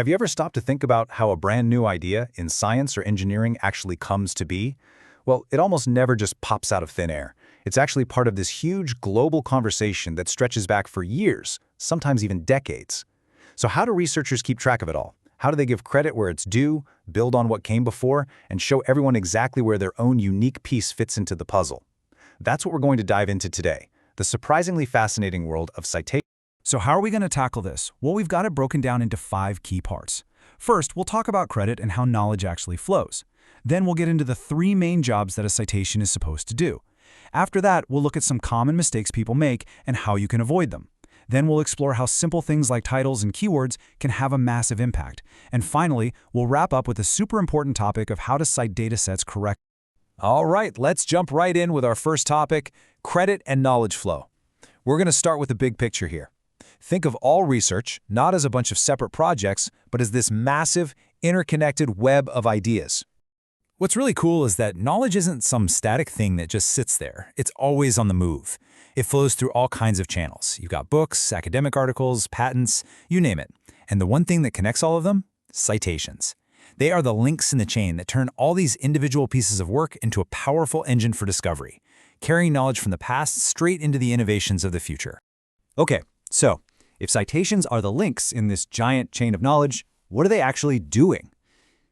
Have you ever stopped to think about how a brand new idea in science or engineering actually comes to be? Well, it almost never just pops out of thin air. It's actually part of this huge global conversation that stretches back for years, sometimes even decades. So how do researchers keep track of it all? How do they give credit where it's due, build on what came before, and show everyone exactly where their own unique piece fits into the puzzle? That's what we're going to dive into today, the surprisingly fascinating world of citation. So how are we going to tackle this? Well, we've got it broken down into 5 key parts. First, we'll talk about credit and how knowledge actually flows. Then we'll get into the 3 main jobs that a citation is supposed to do. After that, we'll look at some common mistakes people make and how you can avoid them. Then we'll explore how simple things like titles and keywords can have a massive impact. And finally, we'll wrap up with a super important topic of how to cite datasets correctly. All right, let's jump right in with our first topic, credit and knowledge flow. We're going to start with the big picture here. Think of all research not as a bunch of separate projects, but as this massive, interconnected web of ideas. What's really cool is that knowledge isn't some static thing that just sits there. It's always on the move. It flows through all kinds of channels. You've got books, academic articles, patents, you name it. And the one thing that connects all of them? Citations. They are the links in the chain that turn all these individual pieces of work into a powerful engine for discovery, carrying knowledge from the past straight into the innovations of the future. Okay, so if citations are the links in this giant chain of knowledge, what are they actually doing?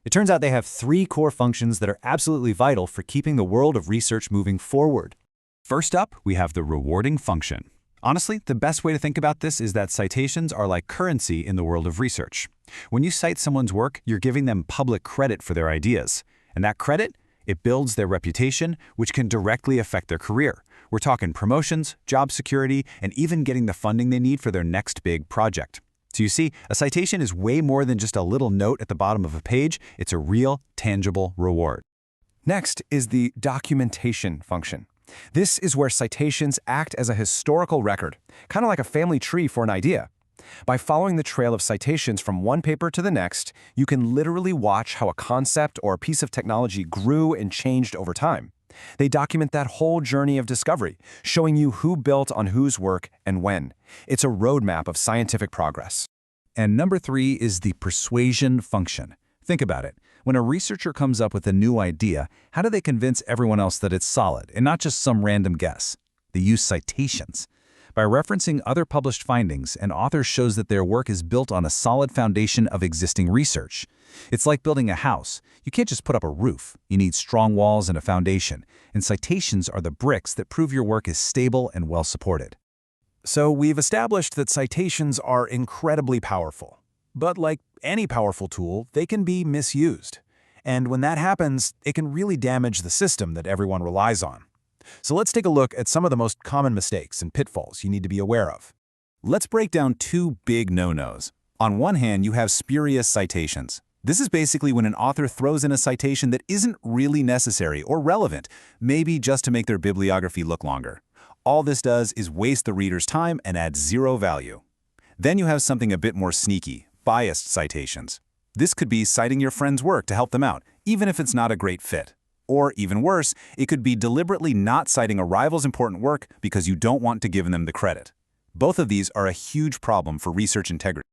It turns out they have 3 core functions that are absolutely vital for keeping the world of research moving forward. First up, we have the rewarding function. Honestly, the best way to think about this is that citations are like currency in the world of research. When you cite someone's work, you're giving them public credit for their ideas. And that credit, it builds their reputation, which can directly affect their career. We're talking promotions, job security, and even getting the funding they need for their next big project. So you see, a citation is way more than just a little note at the bottom of a page. It's a real, tangible reward. Next is the documentation function. This is where citations act as a historical record, kind of like a family tree for an idea. By following the trail of citations from one paper to the next, you can literally watch how a concept or a piece of technology grew and changed over time. They document that whole journey of discovery, showing you who built on whose work and when. It's a roadmap of scientific progress. And number 3 is the persuasion function. Think about it. When a researcher comes up with a new idea, how do they convince everyone else that it's solid and not just some random guess? They use citations. By referencing other published findings, an author shows that their work is built on a solid foundation of existing research. It's like building a house. You can't just put up a roof. You need strong walls and a foundation. And citations are the bricks that prove your work is stable and well supported. So we've established that citations are incredibly powerful. But like any powerful tool, they can be misused. And when that happens, it can really damage the system that everyone relies on. So let's take a look at some of the most common mistakes and pitfalls you need to be aware of. Let's break down 2 big no-nos. On one hand, you have spurious citations. This is basically when an author throws in a citation that isn't really necessary or relevant, maybe just to make their bibliography look longer. All this does is waste the reader's time and add 0 value. Then you have something a bit more sneaky, biased citations. This could be citing your friend's work to help them out, even if it's not a great fit. Or even worse, it could be deliberately not citing a rival's important work because you don't want to give them the credit. Both of these are a huge problem for research integrity.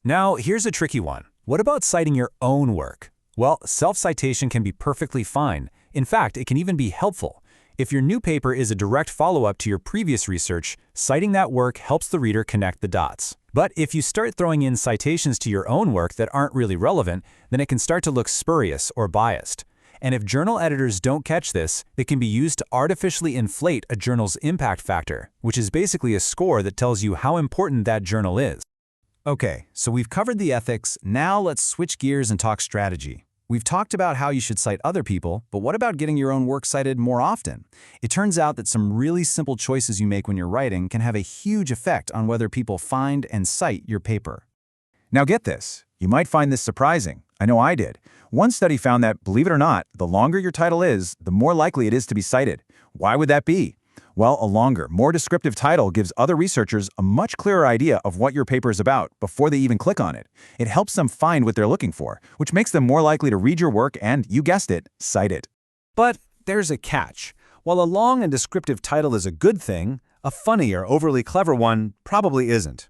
Now, here's a tricky one. What about citing your own work? Well, self-citation can be perfectly fine. In fact, it can even be helpful. If your new paper is a direct follow-up to your previous research, citing that work helps the reader connect the dots. But if you start throwing in citations to your own work that aren't really relevant, then it can start to look spurious or biased. And if journal editors don't catch this, it can be used to artificially inflate a journal's impact factor, which is basically a score that tells you how important that journal is. Okay, so we've covered the ethics. Now let's switch gears and talk strategy. We've talked about how you should cite other people, but what about getting your own work cited more often? It turns out that some really simple choices you make when you're writing can have a huge effect on whether people find and cite your paper. Now get this. You might find this surprising. I know I did. One study found that, believe it or not, the longer your title is, the more likely it is to be cited. Why would that be? Well, a longer, more descriptive title gives other researchers a much clearer idea of what your paper is about before they even click on it. It helps them find what they're looking for, which makes them more likely to read your work and, you guessed it, cite it. But there's a catch. While a long and descriptive title is a good thing, a funny or overly clever one probably isn't.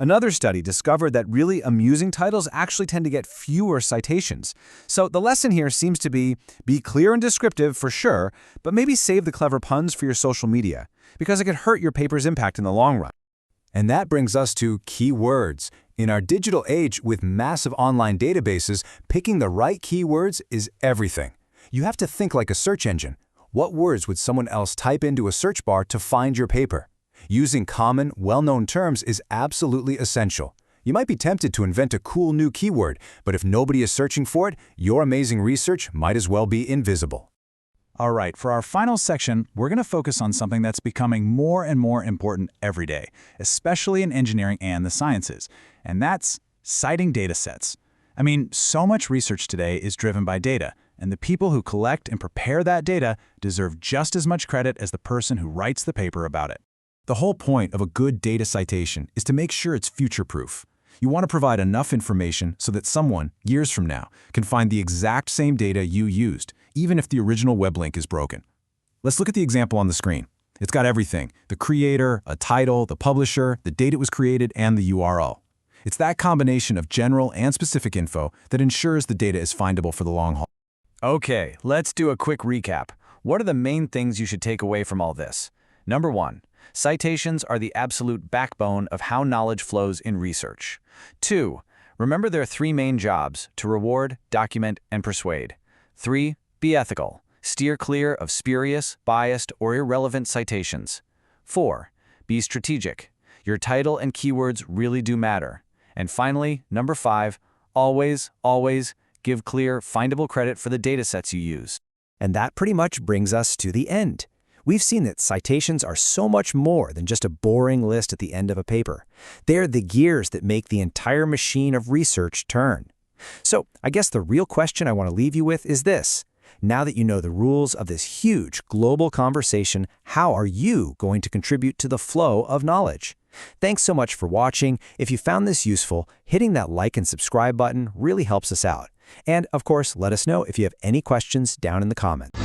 Another study discovered that really amusing titles actually tend to get fewer citations. So the lesson here seems to be clear and descriptive for sure, but maybe save the clever puns for your social media, because it could hurt your paper's impact in the long run. And that brings us to keywords. In our digital age with massive online databases, picking the right keywords is everything. You have to think like a search engine. What words would someone else type into a search bar to find your paper? Using common, well-known terms is absolutely essential. You might be tempted to invent a cool new keyword, but if nobody is searching for it, your amazing research might as well be invisible. All right, for our final section, we're going to focus on something that's becoming more and more important every day, especially in engineering and the sciences, and that's citing data sets. I mean, so much research today is driven by data, and the people who collect and prepare that data deserve just as much credit as the person who writes the paper about it. The whole point of a good data citation is to make sure it's future-proof. You want to provide enough information so that someone, years from now, can find the exact same data you used, even if the original web link is broken. Let's look at the example on the screen. It's got everything: the creator, a title, the publisher, the date it was created, and the URL. It's that combination of general and specific info that ensures the data is findable for the long haul. Okay, let's do a quick recap. What are the main things you should take away from all this? Number 1. Citations are the absolute backbone of how knowledge flows in research. 2. Remember their 3 main jobs: to reward, document, and persuade. 3. Be ethical. Steer clear of spurious, biased, or irrelevant citations. 4. Be strategic. Your title and keywords really do matter. And finally, number 5, always give clear, findable credit for the datasets you use. And that pretty much brings us to the end. We've seen that citations are so much more than just a boring list at the end of a paper. They're the gears that make the entire machine of research turn. So I guess the real question I want to leave you with is this. Now that you know the rules of this huge global conversation, how are you going to contribute to the flow of knowledge? Thanks so much for watching. If you found this useful, hitting that like and subscribe button really helps us out. And of course, let us know if you have any questions down in the comments.